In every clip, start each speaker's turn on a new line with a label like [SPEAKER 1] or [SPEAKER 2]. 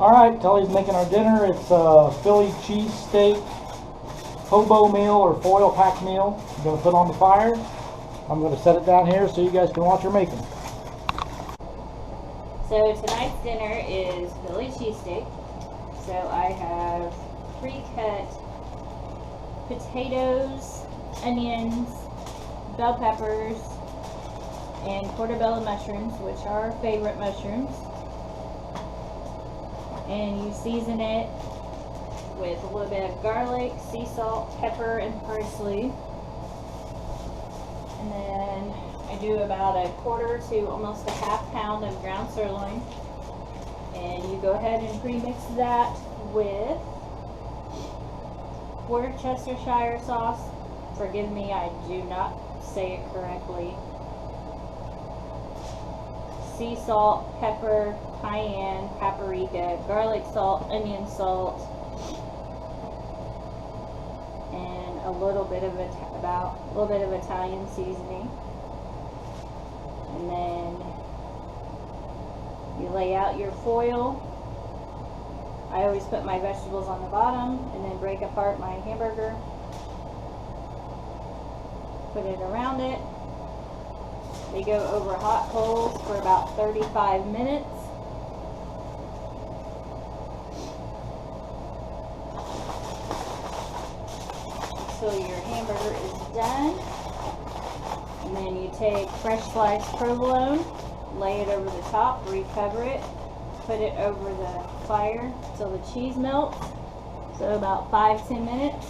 [SPEAKER 1] Alright, Tully's making our dinner. It's a Philly cheesesteak hobo meal or foil pack meal. I'm going to put on the fire. I'm going to set it down here so you guys can watch her making.
[SPEAKER 2] So tonight's dinner is Philly cheesesteak. So I have pre-cut potatoes, onions, bell peppers, and portobello mushrooms, which are our favorite mushrooms. And you season it with a little bit of garlic, sea salt, pepper, and parsley. And then I do about a quarter to almost a half pound of ground sirloin. And you go ahead and pre-mix that with Worcestershire sauce. Forgive me, I do not say it correctly. Sea salt, pepper, cayenne, paprika, garlic salt, onion salt, and a little bit of Italian seasoning. And then you lay out your foil. I always put my vegetables on the bottom and then break apart my hamburger. Put it around it. They go over hot coals for about 35 minutes. Until your hamburger is done. And then you take fresh sliced provolone, lay it over the top, recover it, put it over the fire until the cheese melts. So about 5-10 minutes.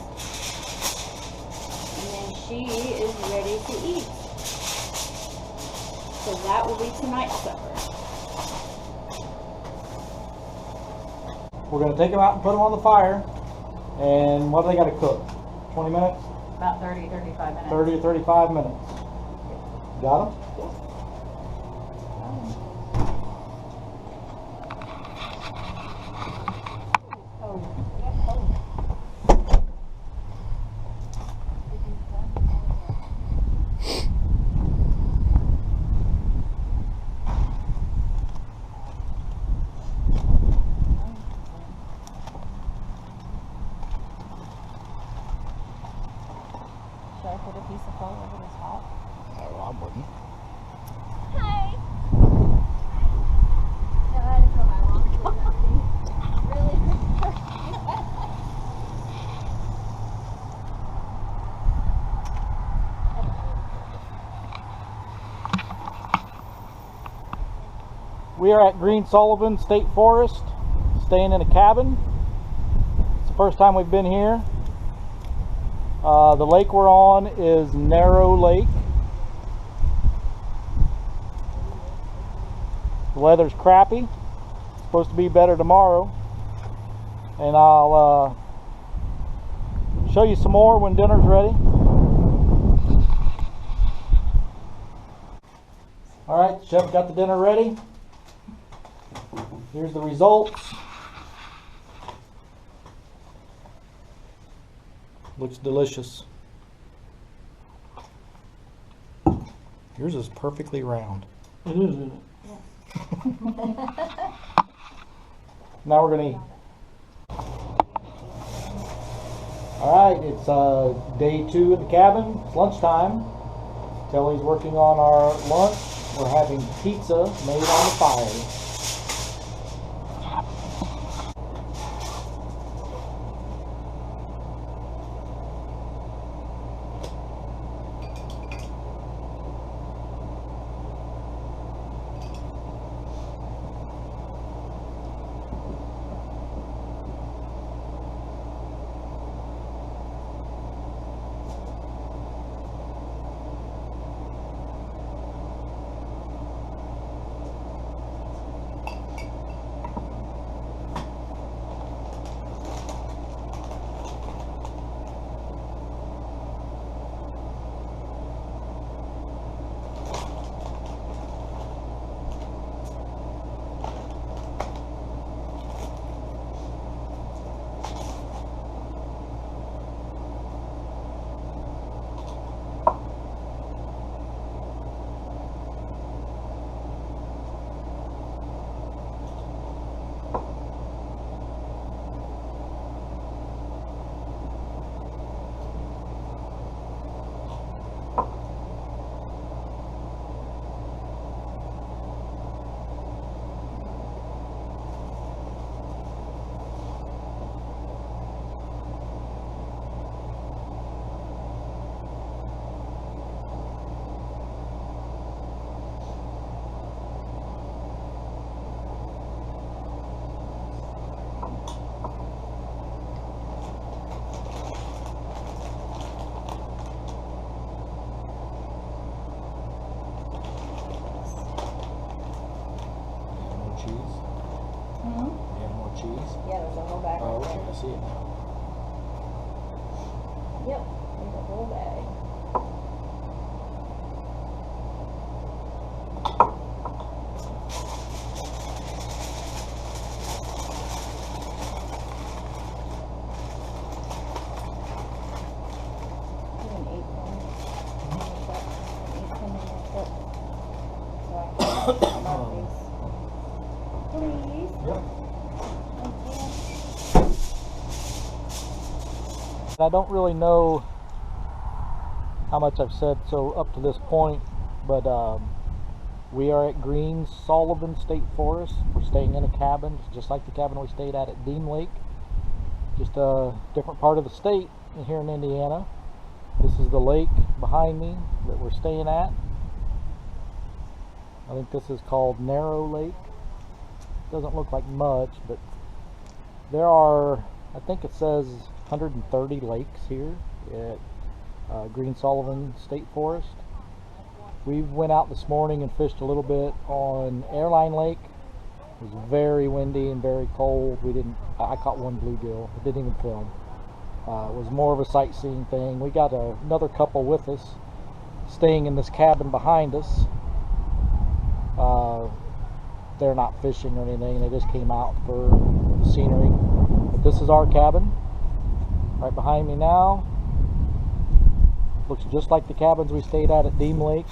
[SPEAKER 2] And then she is ready to eat. So that will be tonight's supper.
[SPEAKER 1] We're going to take them out and put them on the fire. And what do they got to cook? 20 minutes?
[SPEAKER 2] About 30-35 minutes.
[SPEAKER 1] 30 to 35 minutes. Got them?
[SPEAKER 2] Should I put a piece of foil over this top?
[SPEAKER 1] No, I wouldn't.
[SPEAKER 2] Hi! No, I had to throw my long sleeve underneath. Really?
[SPEAKER 1] We are at Greene-Sullivan State Forrest, staying in a cabin. It's the first time we've been here. The lake we're on is Narrow Lake. The weather's crappy. It's supposed to be better tomorrow. And I'll show you some more when dinner's ready. Alright, Chef got the dinner ready. Here's the results. Looks delicious. Yours is perfectly round.
[SPEAKER 3] It is, isn't it?
[SPEAKER 1] Now we're gonna eat. Alright, it's day 2 in the cabin. It's lunchtime. Kelly's working on our lunch. We're having pizza made on the fire. cheese.
[SPEAKER 2] Hmm?
[SPEAKER 1] You have more cheese?
[SPEAKER 2] Yeah, there's a whole bag
[SPEAKER 1] Oh,
[SPEAKER 2] right
[SPEAKER 1] okay,
[SPEAKER 2] there.
[SPEAKER 1] I see it now.
[SPEAKER 2] Yep, there's a whole bag. Please.
[SPEAKER 1] Yep.
[SPEAKER 2] Thank
[SPEAKER 1] I don't really know how much I've said so up to this point, but we are at Greene-Sullivan State Forrest. We're staying in a cabin, just like the cabin we stayed at Dean Lake, just a different part of the state here in Indiana. This is the lake behind me that we're staying at. I think this is called Narrow Lake. Doesn't look like much, but there are, I think it says 130 lakes here at Greene-Sullivan State Forest. We went out this morning and fished a little bit on Airline Lake. It was very windy and very cold. I caught one bluegill. I didn't even film. It was more of a sightseeing thing. We got another couple with us staying in this cabin behind us. They're not fishing or anything. They just came out for the scenery. But this is our cabin right behind me now. Looks just like the cabins we stayed at Dean Lake.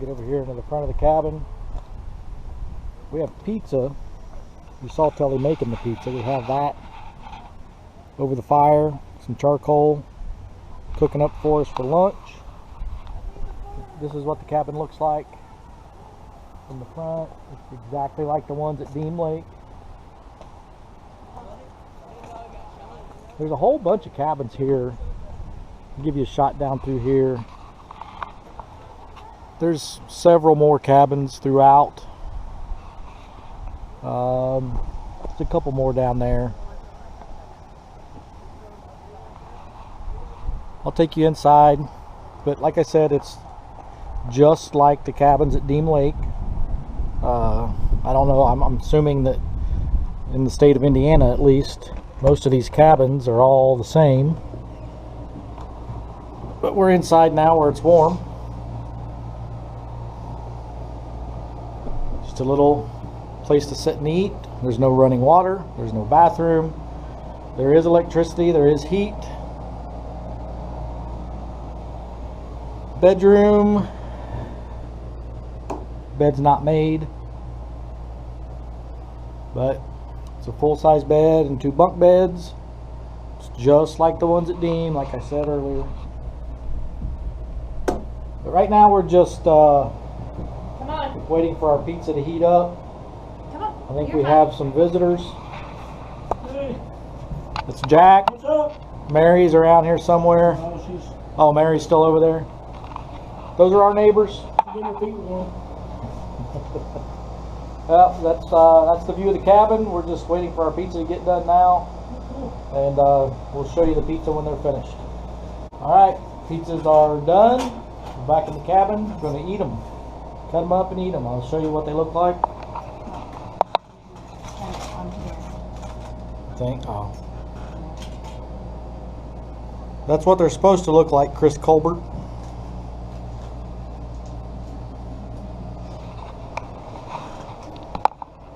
[SPEAKER 1] Get over here into the front of the cabin. We have pizza. You saw Telly making the pizza. We have that over the fire, some charcoal cooking up for us for lunch. This is what the cabin looks like from the front. It's exactly like the ones at Dean Lake. There's a whole bunch of cabins here. I'll give you a shot down through here. There's several more cabins throughout. There's a couple more down there. I'll take you inside, but like I said, it's just like the cabins at Dean Lake. I don't know, I'm assuming that in the state of Indiana at least, most of these cabins are all the same. But we're inside now where it's warm. Just a little place to sit and eat. There's no running water, there's no bathroom. There is electricity, there is heat. Bedroom. Bed's not made, but it's a full-size bed and 2 bunk beds. It's just like the ones at Dean, like I said earlier. But right now we're just
[SPEAKER 2] Come on.
[SPEAKER 1] waiting for our pizza to heat up.
[SPEAKER 2] Come on.
[SPEAKER 1] I think
[SPEAKER 2] You're
[SPEAKER 1] we
[SPEAKER 2] fine.
[SPEAKER 1] have some visitors. It's Jack.
[SPEAKER 3] What's up?
[SPEAKER 1] Mary's around here somewhere.
[SPEAKER 3] She's
[SPEAKER 1] Oh, Mary's still over there. Those are our neighbors.
[SPEAKER 3] getting her feet warm.
[SPEAKER 1] Well, that's the view of the cabin. We're just waiting for our pizza to get done now, and we'll show you the pizza when they're finished. All right, pizzas are done. We're back in the cabin. We're going to eat them. Cut them up and eat them. I'll show you what they look like. Oh. That's what they're supposed to look like, Chris Colbert.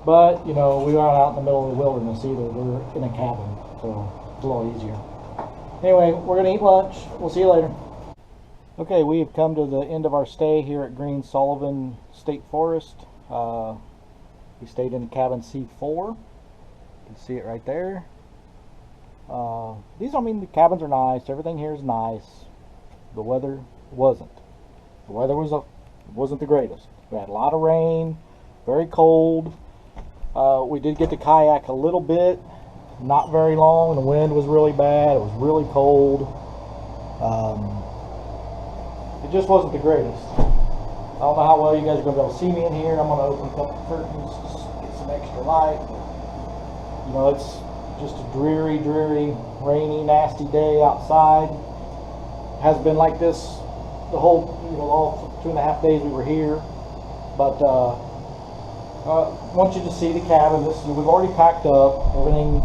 [SPEAKER 1] But, you know, we aren't out in the middle of the wilderness either. We're in a cabin, so it's a little easier. Anyway, we're going to eat lunch. We'll see you later. Okay, we have come to the end of our stay here at Greene-Sullivan State Forest. We stayed in cabin C4. You can see it right there. The cabins are nice. Everything here is nice. The weather wasn't. The weather wasn't the greatest. We had a lot of rain, very cold. We did get to kayak a little bit, not very long. The wind was really bad. It was really cold. It just wasn't the greatest. I don't know how well you guys are going to be able to see me in here. I'm going to open a couple curtains, just get some extra light. You know, it's just a dreary, rainy, nasty day outside. It has been like this the whole, all 2.5 days we were here. But I want you to see the cabin. We've already packed up. Everything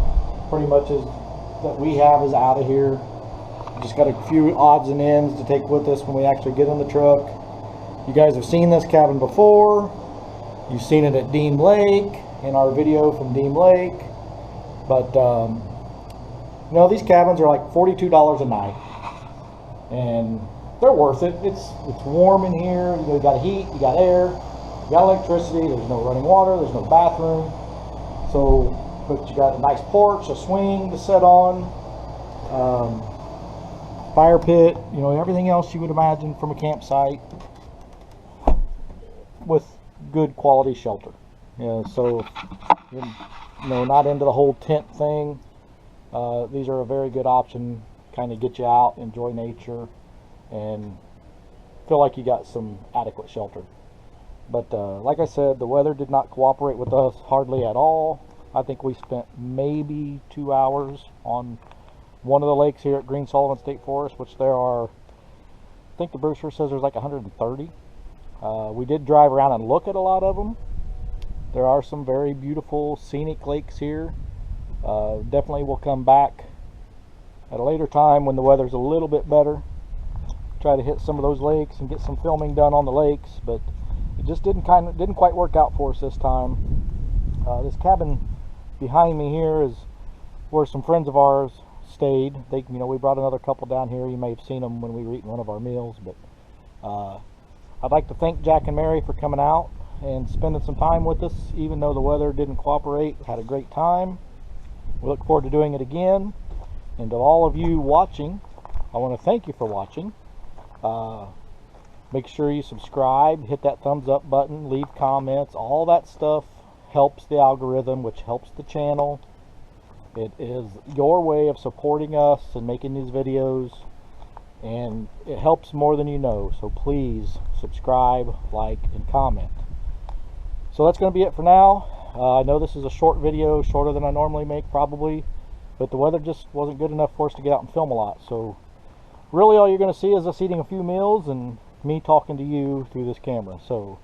[SPEAKER 1] pretty much is that we have is out of here. Just got a few odds and ends to take with us when we actually get in the truck. You guys have seen this cabin before. You've seen it at Dean Lake in our video from Dean Lake. But these cabins are like $42 a night, and they're worth it. It's warm in here. You got heat, you got air, you got electricity. There's no running water. There's no bathroom. So, but you got a nice porch, a swing to sit on, fire pit. Everything else you would imagine from a campsite with good quality shelter. So you're not into the whole tent thing. These are a very good option. Kind of get you out, enjoy nature, and feel like you got some adequate shelter. But like I said, the weather did not cooperate with us hardly at all. I think we spent maybe 2 hours on one of the lakes here at Greene-Sullivan State Forrest, which there are, I think the brochure says there's like 130. We did drive around and look at a lot of them. There are some very beautiful scenic lakes here. Definitely will come back at a later time when the weather's a little bit better. Try to hit some of those lakes and get some filming done on the lakes, but it just didn't quite work out for us this time. This cabin behind me here is where some friends of ours stayed. We brought another couple down here. You may have seen them when we were eating one of our meals. But I'd like to thank Jack and Mary for coming out and spending some time with us, even though the weather didn't cooperate. Had a great time. We look forward to doing it again. And to all of you watching, I want to thank you for watching. Make sure you subscribe, hit that thumbs up button, leave comments. All that stuff helps the algorithm, which helps the channel. It is your way of supporting us and making these videos, and it helps more than you know. So please subscribe, like, and comment. So that's going to be it for now. I know this is a short video, shorter than I normally make probably, but the weather just wasn't good enough for us to get out and film a lot. So really all you're going to see is us eating a few meals and me talking to you through this camera. So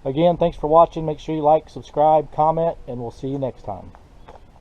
[SPEAKER 1] again, thanks for watching. Make sure you like, subscribe, comment, and we'll see you next time.